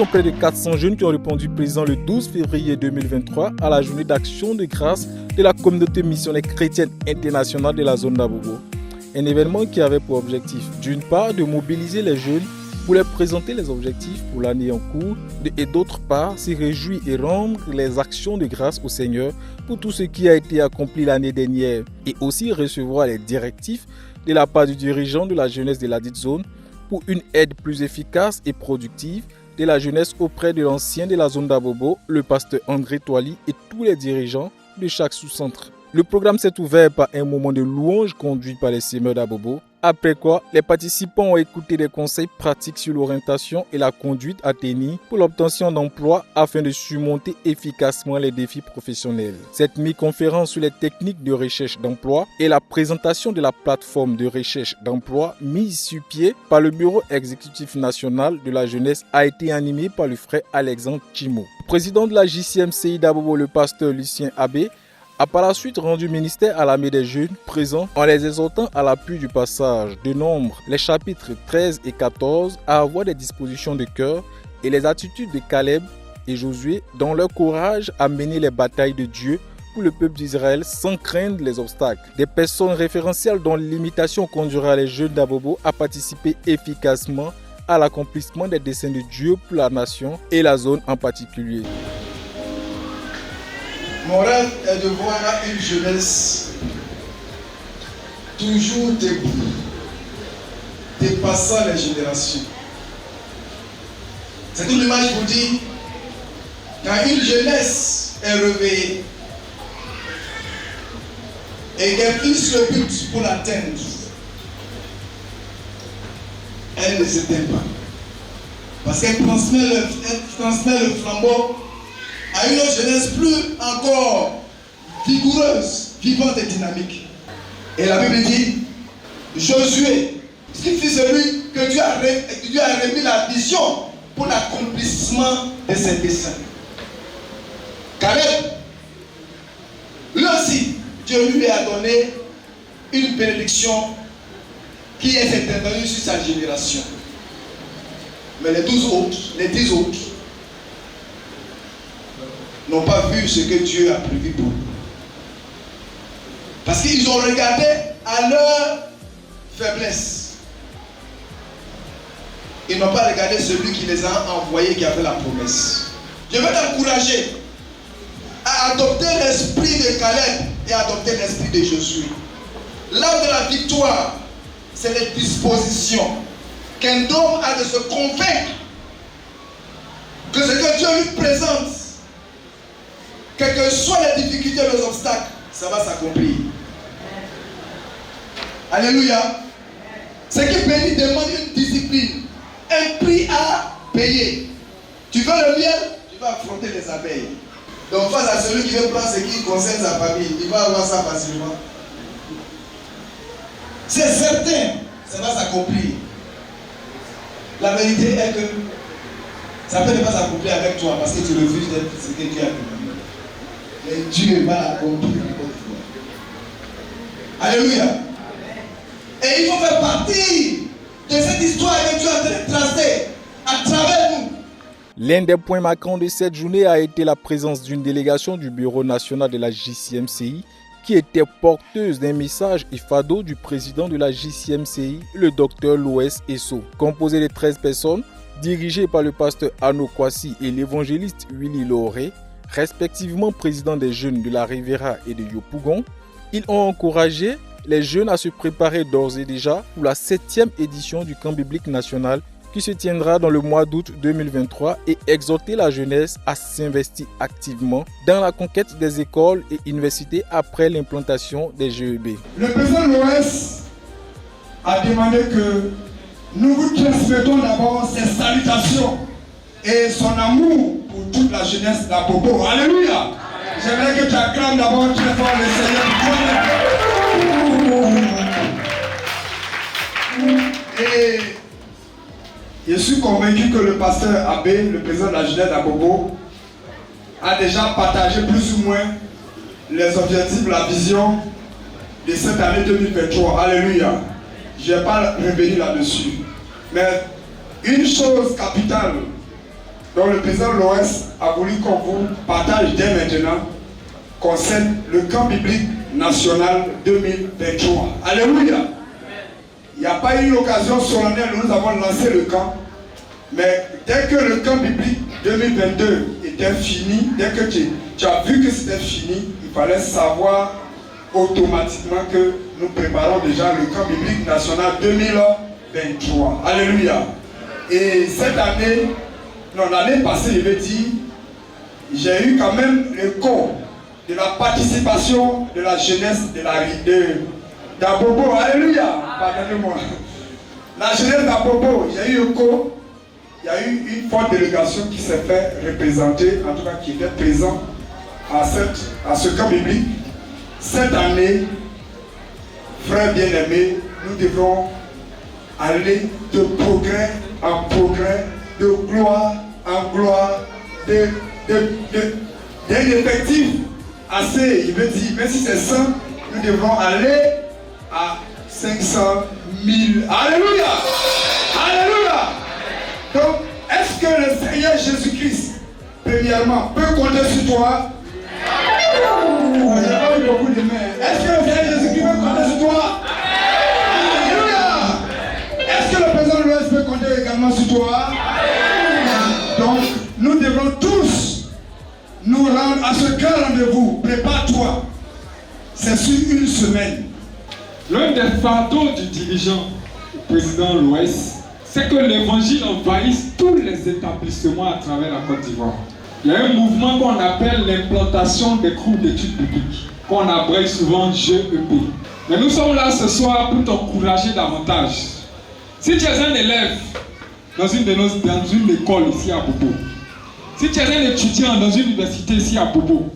sont près de 400 jeunes qui ont répondu présents le 12 février 2023 à la journée d'action de grâce de la communauté missionnaire chrétienne internationale de la zone d'Abobo. Un événement qui avait pour objectif, d'une part, de mobiliser les jeunes pour leur présenter les objectifs pour l'année en cours et d'autre part, se réjouir et rendre les actions de grâce au Seigneur pour tout ce qui a été accompli l'année dernière et aussi recevoir les directives de la part du dirigeant de la jeunesse de la dite zone pour une aide plus efficace et productive de la jeunesse auprès de l'ancien de la zone d'Abobo, le pasteur André Toali et tous les dirigeants de chaque sous-centre. Le programme s'est ouvert par un moment de louange conduit par les semeurs d'Abobo, après quoi les participants ont écouté des conseils pratiques sur l'orientation et la conduite à tenir pour l'obtention d'emploi afin de surmonter efficacement les défis professionnels. Cette mi-conférence sur les techniques de recherche d'emploi et la présentation de la plateforme de recherche d'emploi mise sur pied par le Bureau exécutif national de la jeunesse a été animée par le frère Alexandre Chimo. Président de la JCMCI d'Abobo, le pasteur Lucien Abbé, a par la suite rendu ministère à la main des jeunes présents en les exhortant à l'appui du passage de Nombre, les chapitres 13 et 14, à avoir des dispositions de cœur et les attitudes de Caleb et Josué dans leur courage à mener les batailles de Dieu pour le peuple d'Israël sans craindre les obstacles. Des personnes référentielles dont l'imitation conduira les jeunes d'Abobo à participer efficacement à l'accomplissement des desseins de Dieu pour la nation et la zone en particulier. Mon rêve est de voir une jeunesse toujours debout, dépassant les générations. C'est une image pour dire, quand une jeunesse est réveillée et qu'elle fixe le but pour l'atteindre, elle ne s'éteint pas. Parce qu'elle transmet le flambeau à une autre jeunesse plus encore vigoureuse, vivante et dynamique. Et la Bible dit, Josué, ce qui fut celui que Dieu a remis la vision pour l'accomplissement de ses desseins. Caleb, lui aussi, Dieu lui a donné une bénédiction qui est intervenue sur sa génération. Mais les 10 autres, n'ont pas vu ce que Dieu a prévu pour eux. Parce qu'ils ont regardé à leur faiblesse. Ils n'ont pas regardé celui qui les a envoyés, qui a fait la promesse. Je veux t'encourager à adopter l'esprit de Caleb et à adopter l'esprit de Josué. L'âme de la victoire, c'est les dispositions qu'un homme a de se convaincre que ce que Dieu lui présente, quelles que soient les difficultés et les obstacles, ça va s'accomplir. Alléluia. Ce qui bénit demande une discipline, un prix à payer. Tu veux le miel, tu vas affronter les abeilles. Donc face à celui qui veut prendre ce qui concerne sa famille, il va avoir ça facilement. C'est certain, ça va s'accomplir. La vérité est que ça peut ne pas s'accomplir avec toi parce que tu refuses d'être ce que Dieu a prévu. Mais Dieu va l'accomplir encore une fois. Alléluia. Et il faut faire partie de cette histoire que Dieu est en train de tracer à travers nous. L'un des points marquants de cette journée a été la présence d'une délégation du Bureau national de la JCMCI qui était porteuse d'un message et fardeau du président de la JCMCI, le docteur Loès Esso. Composé de 13 personnes, dirigées par le pasteur Arnaud Kwasi et l'évangéliste Willy Loré, respectivement président des jeunes de la Riviera et de Yopougon, ils ont encouragé les jeunes à se préparer d'ores et déjà pour la 7e édition du camp biblique national qui se tiendra dans le mois d'août 2023 et exhorter la jeunesse à s'investir activement dans la conquête des écoles et universités après l'implantation des GEB. Le président Loès a demandé que nous vous transmettons d'abord ses salutations et son amour pour toute la jeunesse d'Abobo. Alléluia. J'aimerais que tu acclames d'abord très fort le Seigneur. Et je suis convaincu que le pasteur Abbé, le président de la jeunesse d'Abobo, a déjà partagé plus ou moins les objectifs, la vision de cette année 2023. Alléluia. Je ne vais pas revenir là-dessus. Mais une chose capitale Donc le président Loès a voulu qu'on vous partage dès maintenant concerne le camp biblique national 2023. Alléluia. Il n'y a pas eu l'occasion solennelle, nous avons lancé le camp. Mais dès que le camp biblique 2022 était fini, dès que tu as vu que c'était fini, il fallait savoir automatiquement que nous préparons déjà le camp biblique national 2023. Alléluia. Et cette année, non, l'année passée, je vais dire, j'ai eu quand même l'écho de la participation de la jeunesse d'Abobo. Alléluia. Pardonnez-moi. La jeunesse d'Abobo, j'ai eu écho. Il y a eu une forte délégation qui s'est fait représenter, en tout cas qui était présent à ce camp biblique. Cette année, frères bien-aimés, nous devrons aller de progrès en progrès, de gloire en gloire, d'un effectif assez, je veux dire, même si c'est 100, nous devrons aller à 500 000. Alléluia! Alléluia! Donc, est-ce que le Seigneur Jésus-Christ, premièrement, peut compter sur toi? J'ai eu beaucoup de mains. Est-ce que le Seigneur Jésus-Christ peut compter sur toi? Alléluia! Est-ce que le président de l'Ouest peut compter également sur toi? Donc, nous devons tous nous rendre à ce grand rendez-vous. Prépare-toi. C'est sur une semaine. L'un des fardeaux du dirigeant, le président l'Ouest, c'est que l'évangile envahisse tous les établissements à travers la Côte d'Ivoire. Il y a un mouvement qu'on appelle l'implantation des groupes d'études bibliques, qu'on abrège souvent GEP. Mais nous sommes là ce soir pour t'encourager davantage. Si tu es un élève dans une école ici à Bobo, si tu es un étudiant dans une université ici à Bobo,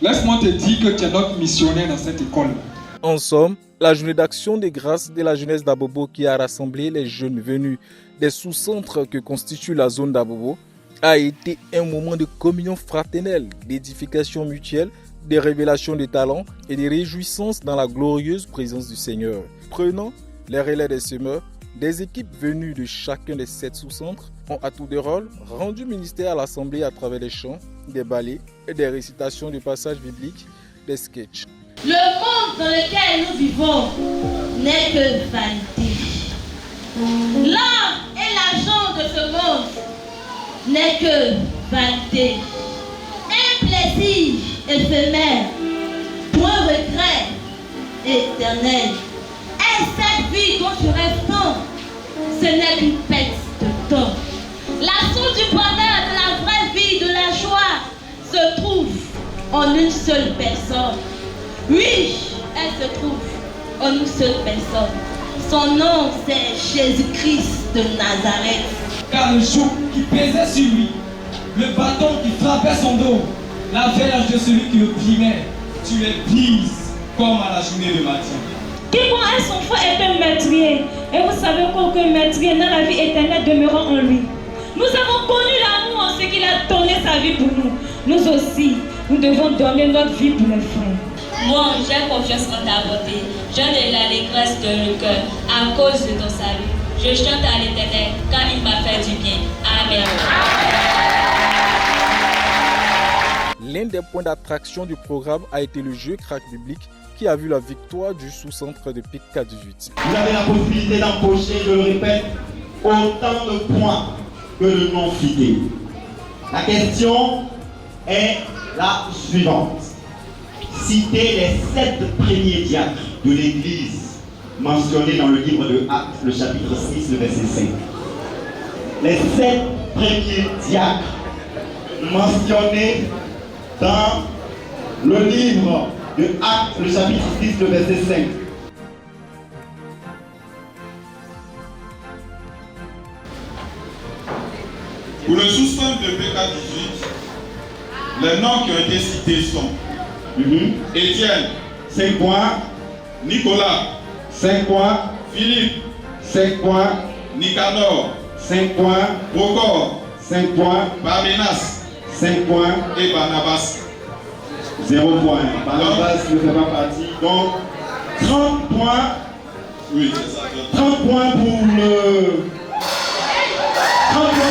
laisse-moi te dire que tu es notre missionnaire dans cette école. En somme, la journée d'action des grâces de la jeunesse d'Abobo qui a rassemblé les jeunes venus des sous-centres que constitue la zone d'Abobo a été un moment de communion fraternelle, d'édification mutuelle, de révélation de talents et de réjouissance dans la glorieuse présence du Seigneur. Prenant les relais des semeurs, des équipes venues de chacun des 7 sous-centres ont à tour de rôle rendu ministère à l'Assemblée à travers des chants, des ballets et des récitations de passages bibliques, des sketchs. Le monde dans lequel nous vivons n'est que vanité. L'homme et l'argent de ce monde n'est que vanité. Un plaisir éphémère, point regret éternel. Et cette vie dont tu rêves tant, ce n'est qu'une perte de temps. La source du bonheur, de la vraie vie, de la joie, se trouve en une seule personne. Oui, elle se trouve en une seule personne. Son nom, c'est Jésus-Christ de Nazareth. Car le joug qui pesait sur lui, le bâton qui frappait son dos, la verge de celui qui le primait, tu les brises comme à la journée de matin. Quiconque a son foi est un meurtrier. Et vous savez qu'aucun meurtrier n'a la vie éternelle demeurant en lui. Nous avons connu l'amour en ce qu'il a donné sa vie pour nous. Nous aussi, nous devons donner notre vie pour les frères. Moi, j'ai confiance en ta bonté. J'ai de l'allégresse de le cœur à cause de ton salut. Je chante à l'Éternel car il m'a fait du bien. Amen. L'un des points d'attraction du programme a été le jeu crack biblique qui a vu la victoire du sous-centre de PIC K18. Vous avez la possibilité d'empocher, je le répète, autant de points que le nom cité. La question est la suivante. Citez les 7 premiers diacres de l'Église mentionnés dans le livre de Actes, le chapitre 6, le verset 5. Les 7 premiers diacres mentionnés dans le livre de Actes, le chapitre 6, le verset 5. Pour le sous-centre de PK18, les noms qui ont été cités sont Étienne, 5 points. Nicolas, 5 points. Philippe, 5 points. Nicanor, 5 points. Procor, 5 points. Barbenas 5 points. et Barnabas. 0 points. Barnabas ne fait pas partie. Donc 30 points. Oui, c'est ça. 30 points pour le. 30 points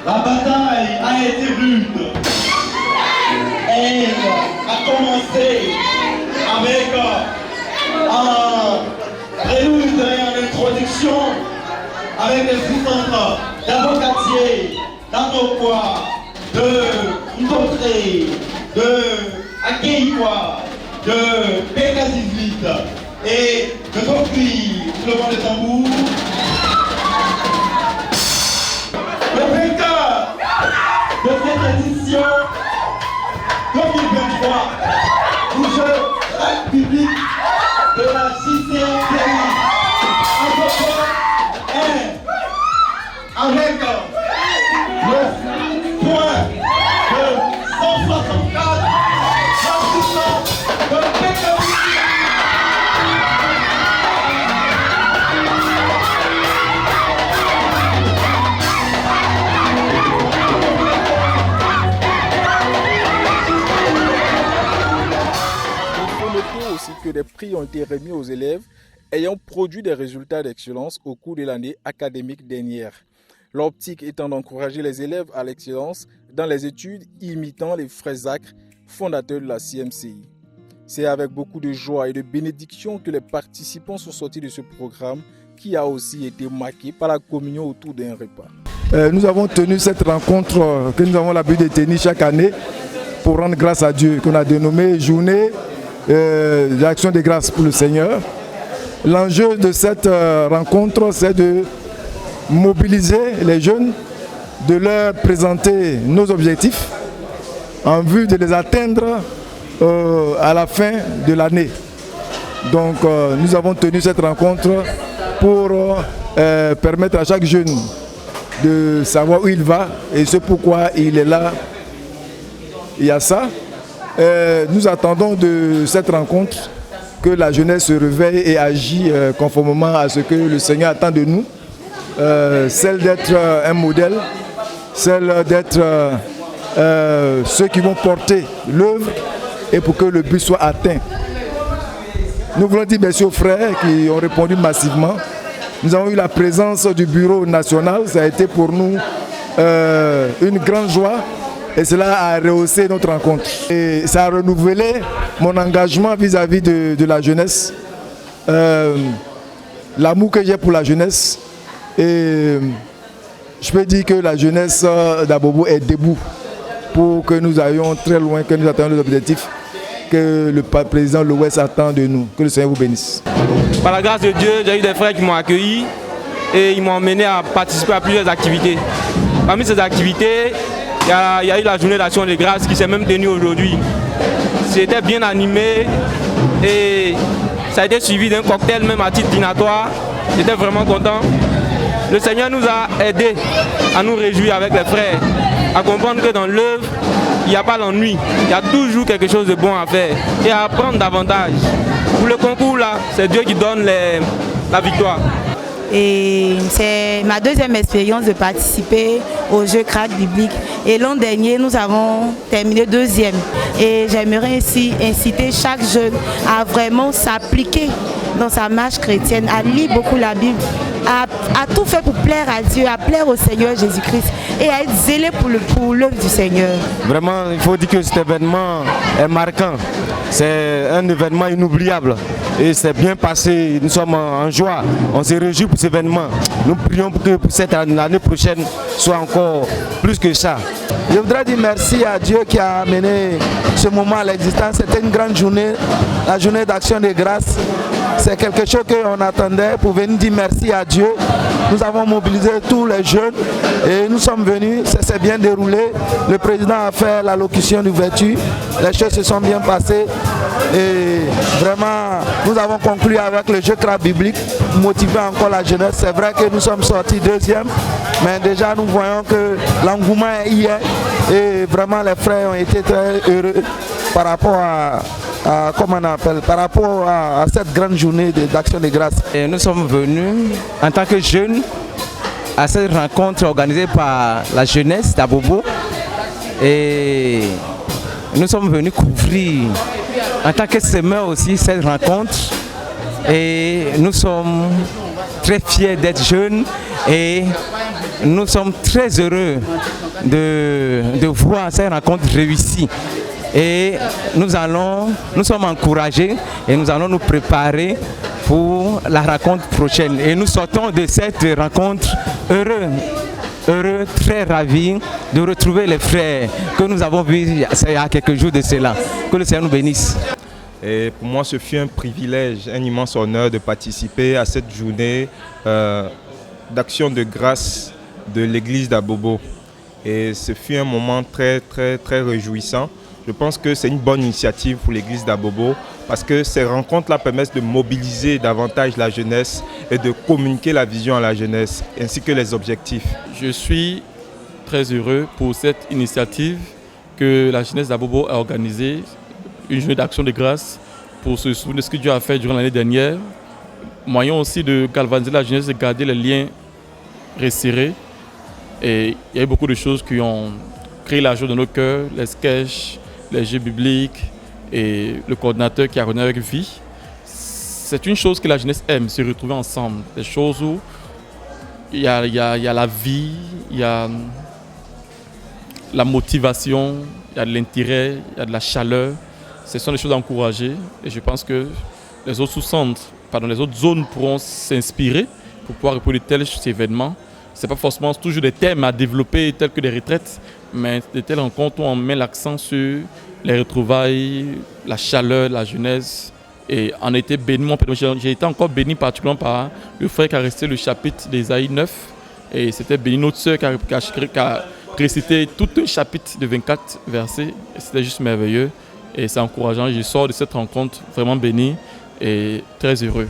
La bataille a été rude. Elle a commencé avec un prélude et une introduction avec des puissances d'avocatier, d'Anokwa, de Ndotré, de Akeikwa, de PK18 et de Tokri, le vent des tambours. Le vainqueur de cette édition 2023 du jeu track public de la JCMPI avec le point de 164 de PK18. Aussi que des prix ont été remis aux élèves ayant produit des résultats d'excellence au cours de l'année académique dernière. L'optique étant d'encourager les élèves à l'excellence dans les études imitant les frères Zacre, fondateurs de la CMCI. C'est avec beaucoup de joie et de bénédiction que les participants sont sortis de ce programme qui a aussi été marqué par la communion autour d'un repas. Nous avons tenu cette rencontre que nous avons l'habitude de tenir chaque année pour rendre grâce à Dieu, qu'on a dénommé Journée d'action de grâce pour le Seigneur. L'enjeu de cette rencontre, c'est de mobiliser les jeunes, de leur présenter nos objectifs en vue de les atteindre à la fin de l'année. Donc nous avons tenu cette rencontre pour permettre à chaque jeune de savoir où il va et ce pourquoi il est là. Il y a ça. Nous attendons de cette rencontre que la jeunesse se réveille et agit conformément à ce que le Seigneur attend de nous, celle d'être un modèle, celle d'être ceux qui vont porter l'œuvre et pour que le but soit atteint. Nous voulons dire merci aux frères qui ont répondu massivement. Nous avons eu la présence du bureau national, ça a été pour nous une grande joie. Et cela a rehaussé notre rencontre. Et ça a renouvelé mon engagement vis-à-vis de la jeunesse, l'amour que j'ai pour la jeunesse. Et je peux dire que la jeunesse d'Abobo est debout pour que nous allions très loin, que nous atteignions nos objectifs, que le président de l'Ouest attend de nous. Que le Seigneur vous bénisse. Par la grâce de Dieu, j'ai eu des frères qui m'ont accueilli et ils m'ont emmené à participer à plusieurs activités. Parmi ces activités, il y a eu la journée d'action de grâce qui s'est même tenue aujourd'hui. C'était bien animé et ça a été suivi d'un cocktail même à titre dînatoire. J'étais vraiment content. Le Seigneur nous a aidés à nous réjouir avec les frères, à comprendre que dans l'œuvre, il n'y a pas l'ennui. Il y a toujours quelque chose de bon à faire et à apprendre davantage. Pour le concours là, c'est Dieu qui donne la victoire. Et c'est ma deuxième expérience de participer au jeu crack biblique. Et l'an dernier, nous avons terminé deuxième. Et j'aimerais ici inciter chaque jeune à vraiment s'appliquer dans sa marche chrétienne, à lire beaucoup la Bible, à tout faire pour plaire à Dieu, à plaire au Seigneur Jésus-Christ et à être zélé pour l'œuvre du Seigneur. Vraiment, il faut dire que cet événement est marquant. C'est un événement inoubliable et c'est bien passé. Nous sommes en joie. On se réjouit pour cet événement. Nous prions pour que cette année prochaine soit encore plus que ça. Je voudrais dire merci à Dieu qui a amené ce moment à l'existence. C'était une grande journée, la journée d'action de grâce. C'est quelque chose qu'on attendait pour venir dire merci à Dieu. Nous avons mobilisé tous les jeunes et nous sommes venus, ça s'est bien déroulé. Le président a fait l'allocution d'ouverture, les choses se sont bien passées et vraiment nous avons conclu avec le jeu crack biblique, motiver encore la jeunesse. C'est vrai que nous sommes sortis deuxième, mais déjà nous voyons que l'engouement est hier et vraiment les frères ont été très heureux par rapport par rapport à cette grande journée d'action de grâce. Et nous sommes venus en tant que jeunes à cette rencontre organisée par la jeunesse d'Abobo et nous sommes venus couvrir en tant que semeur aussi cette rencontre. Et nous sommes très fiers d'être jeunes et nous sommes très heureux de voir cette rencontre réussie. Et nous sommes encouragés et nous allons nous préparer pour la rencontre prochaine. Et nous sortons de cette rencontre heureux, très ravis de retrouver les frères que nous avons vus il y a quelques jours de cela. Que le Seigneur nous bénisse. Et pour moi, ce fut un privilège, un immense honneur de participer à cette journée d'action de grâce de l'église d'Abobo. Et ce fut un moment très réjouissant. Je pense que c'est une bonne initiative pour l'église d'Abobo parce que ces rencontres-là permettent de mobiliser davantage la jeunesse et de communiquer la vision à la jeunesse ainsi que les objectifs. Je suis très heureux pour cette initiative que la jeunesse d'Abobo a organisée, une journée d'action de grâce pour se souvenir de ce que Dieu a fait durant l'année dernière, moyen aussi de galvaniser la jeunesse et de garder les liens resserrés. Et il y a eu beaucoup de choses qui ont créé la joie dans nos cœurs, les sketchs, les jeux bibliques et le coordinateur qui a rené avec vie. C'est une chose que la jeunesse aime, se retrouver ensemble. Des choses où il y a la vie, il y a la motivation, il y a de l'intérêt, il y a de la chaleur. Ce sont des choses à encourager et je pense que les autres les autres zones pourront s'inspirer pour pouvoir reproduire tels événements. Ce n'est pas forcément toujours des thèmes à développer tels que des retraites, mais de telles rencontres où on met l'accent sur les retrouvailles, la chaleur, la jeunesse. Et on a été béni, j'ai été encore béni particulièrement par le frère qui a récité le chapitre d'Ésaïe 9. Et c'était béni notre sœur qui a récité tout un chapitre de 24 versets. C'était juste merveilleux et c'est encourageant. Je sors de cette rencontre vraiment béni et très heureux.